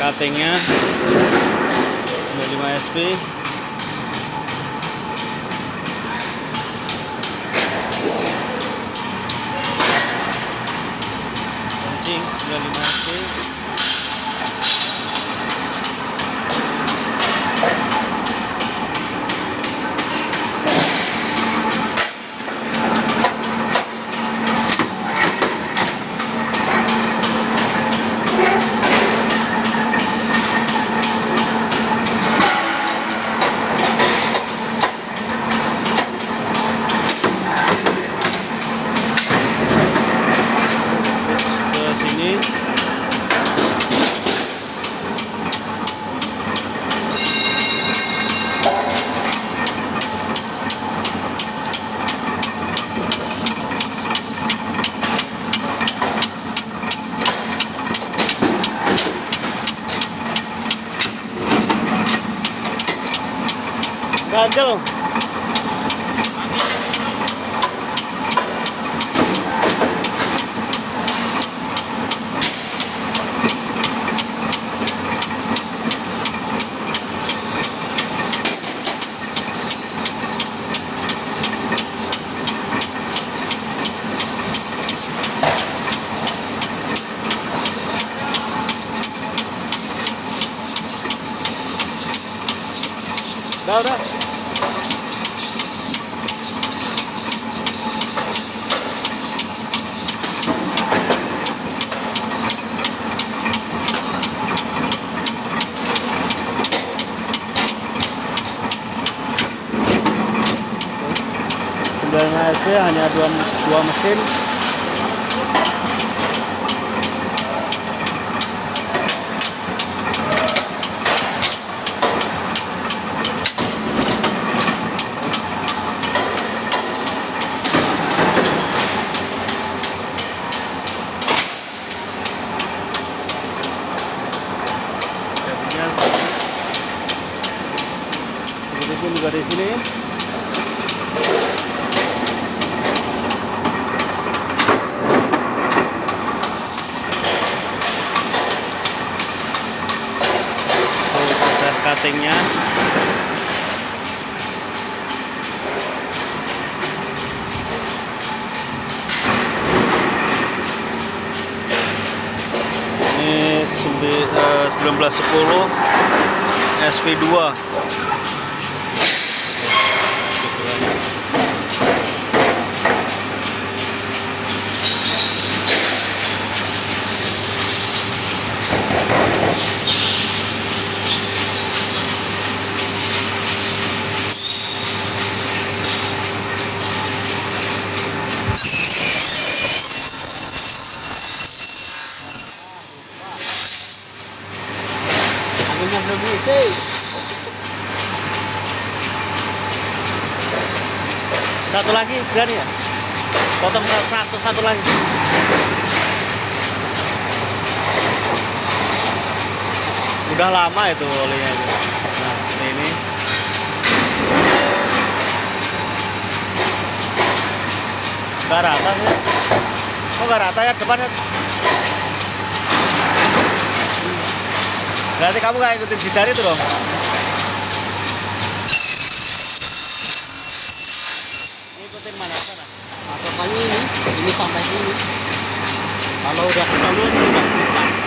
cuttingnya 95 SP. Kencing 95 SP. Sini ganjel. Udah. AC hanya dua mesin. Begitupun juga di sini. Proses cuttingnya. Ini 1910 SV2. Satu lagi berani ya? Potong satu lagi. Udah lama itu olinya itu. Nah, seperti ini. Gak rata sih. Oh, gak rata ya depannya. Berarti kamu gak ikutin sidar itu dong? Ikutin mana sana? Patokannya ini sampai sini. Kalau udah ke sana udah